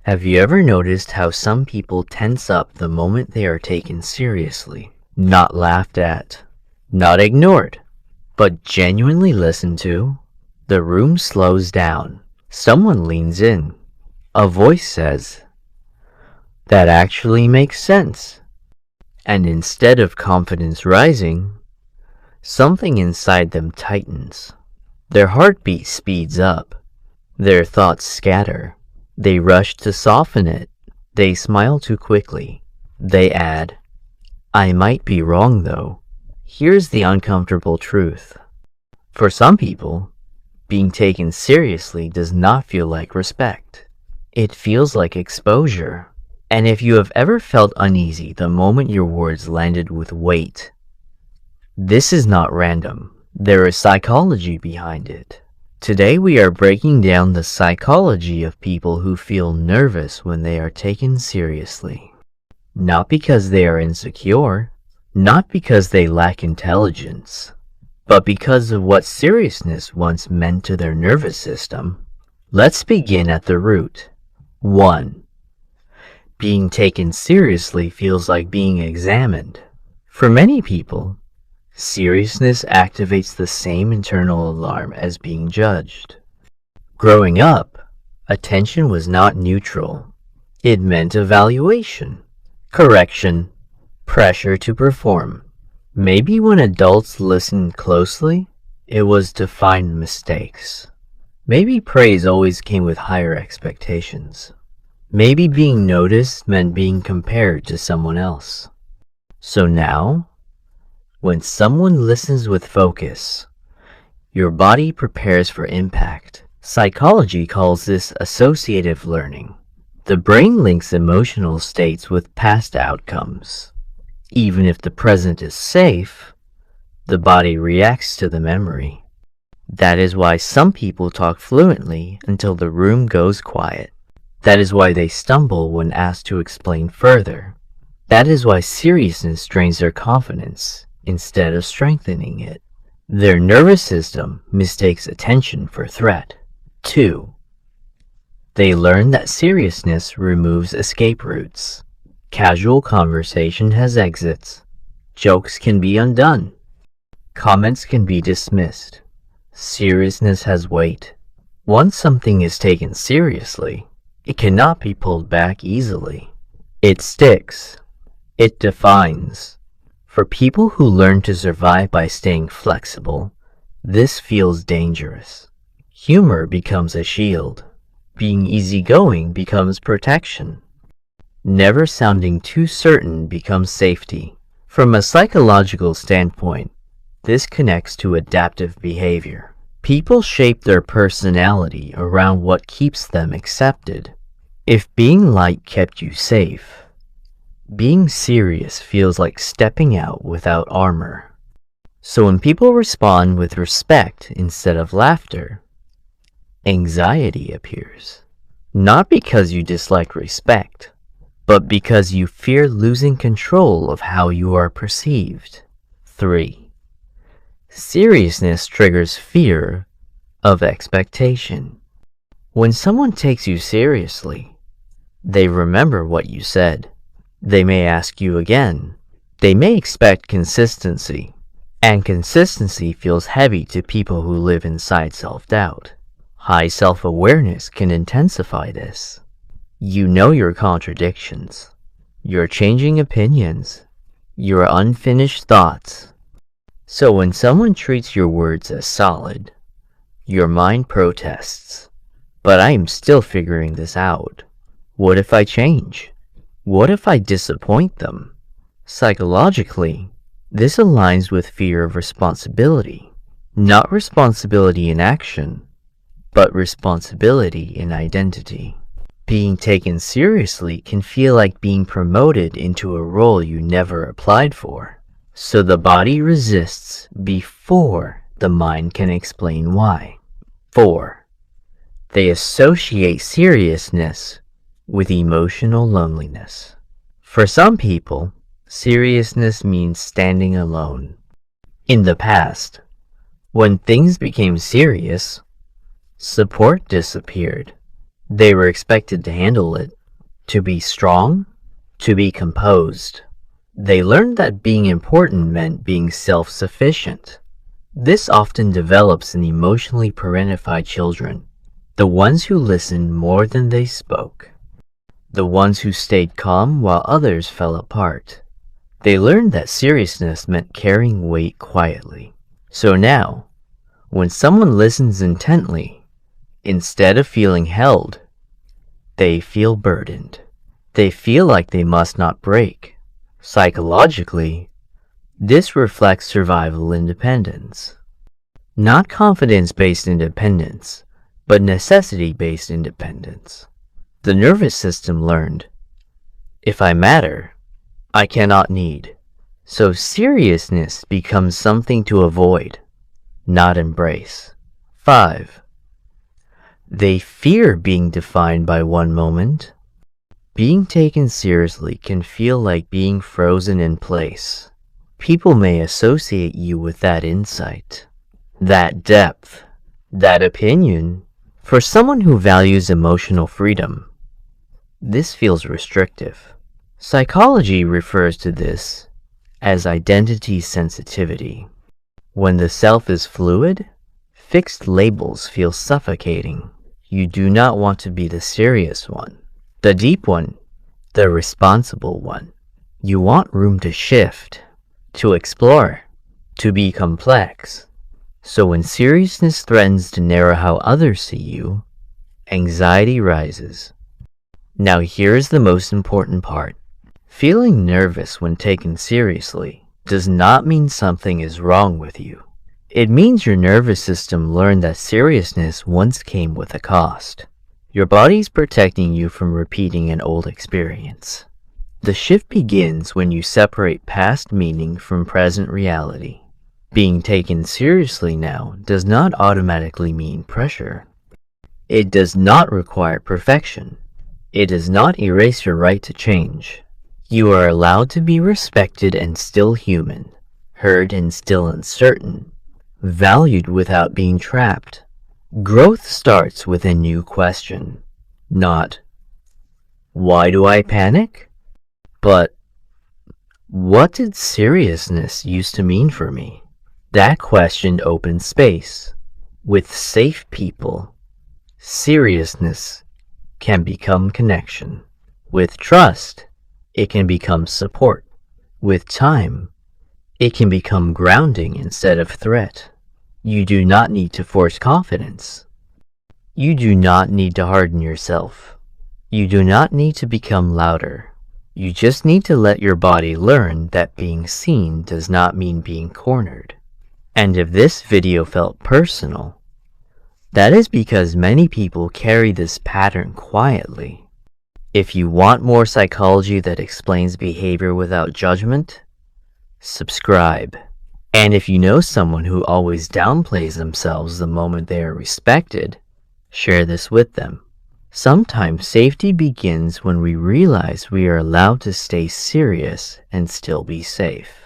Have you ever noticed how some people tense up the moment they are taken seriously? Not laughed at, not ignored, but genuinely listened to? The room slows down. Someone leans in. A voice says, "That actually makes sense." And instead of confidence rising, something inside them tightens. Their heartbeat speeds up. Their thoughts scatter. They rush to soften it. They smile too quickly. They add, "I might be wrong though." Here's the uncomfortable truth. For some people, being taken seriously does not feel like respect. It feels like exposure. And if you have ever felt uneasy the moment your words landed with weight, this is not random. There is psychology behind it. Today we are breaking down the psychology of people who feel nervous when they are taken seriously. Not because they are insecure, not because they lack intelligence, but because of what seriousness once meant to their nervous system. Let's begin at the root. 1. Being taken seriously feels like being examined. For many people, seriousness activates the same internal alarm as being judged. Growing up, attention was not neutral. It meant evaluation, correction, pressure to perform. Maybe when adults listened closely, it was to find mistakes. Maybe praise always came with higher expectations. Maybe being noticed meant being compared to someone else. So now, when someone listens with focus, your body prepares for impact. Psychology calls this associative learning. The brain links emotional states with past outcomes. Even if the present is safe, the body reacts to the memory. That is why some people talk fluently until the room goes quiet. That is why they stumble when asked to explain further. That is why seriousness drains their confidence instead of strengthening it. Their nervous system mistakes attention for threat. 2. They learn that seriousness removes escape routes. Casual conversation has exits. Jokes can be undone. Comments can be dismissed. Seriousness has weight. Once something is taken seriously, it cannot be pulled back easily. It sticks. It defines. For people who learn to survive by staying flexible, this feels dangerous. Humor becomes a shield. Being easygoing becomes protection. Never sounding too certain becomes safety. From a psychological standpoint, this connects to adaptive behavior. People shape their personality around what keeps them accepted. If being light kept you safe, being serious feels like stepping out without armor. So when people respond with respect instead of laughter, anxiety appears. Not because you dislike respect, but because you fear losing control of how you are perceived. 3. Seriousness triggers fear of expectation. When someone takes you seriously, they remember what you said. They may ask you again. They may expect consistency. And consistency feels heavy to people who live inside self-doubt. High self-awareness can intensify this. You know your contradictions, your changing opinions, your unfinished thoughts. So when someone treats your words as solid, your mind protests. But I am still figuring this out. What if I change? What if I disappoint them? Psychologically, this aligns with fear of responsibility. Not responsibility in action, but responsibility in identity. Being taken seriously can feel like being promoted into a role you never applied for. So the body resists before the mind can explain why. 4. They associate seriousness with emotional loneliness. For some people, seriousness means standing alone. In the past, when things became serious, support disappeared. They were expected to handle it, to be strong, to be composed. They learned that being important meant being self-sufficient. This often develops in emotionally parentified children, the ones who listened more than they spoke, the ones who stayed calm while others fell apart. They learned that seriousness meant carrying weight quietly. So now, when someone listens intently, instead of feeling held, they feel burdened. They feel like they must not break. Psychologically, this reflects survival independence. Not confidence-based independence, but necessity-based independence. The nervous system learned, if I matter, I cannot need. So seriousness becomes something to avoid, not embrace. 5. They fear being defined by one moment. Being taken seriously can feel like being frozen in place. People may associate you with that insight, that depth, that opinion. For someone who values emotional freedom, this feels restrictive. Psychology refers to this as identity sensitivity. When the self is fluid, fixed labels feel suffocating. You do not want to be the serious one, the deep one, the responsible one. You want room to shift, to explore, to be complex. So when seriousness threatens to narrow how others see you, anxiety rises. Now here's the most important part. Feeling nervous when taken seriously does not mean something is wrong with you. It means your nervous system learned that seriousness once came with a cost. Your body's protecting you from repeating an old experience. The shift begins when you separate past meaning from present reality. Being taken seriously now does not automatically mean pressure. It does not require perfection. It does not erase your right to change. You are allowed to be respected and still human, heard and still uncertain, valued without being trapped. Growth starts with a new question, not, why do I panic? But, what did seriousness used to mean for me? That question opens space. With safe people, seriousness can become connection. With trust, it can become support. With time, it can become grounding instead of threat. You do not need to force confidence. You do not need to harden yourself. You do not need to become louder. You just need to let your body learn that being seen does not mean being cornered. And if this video felt personal, that is because many people carry this pattern quietly. If you want more psychology that explains behavior without judgment, subscribe. And if you know someone who always downplays themselves the moment they are respected, share this with them. Sometimes safety begins when we realize we are allowed to stay serious and still be safe.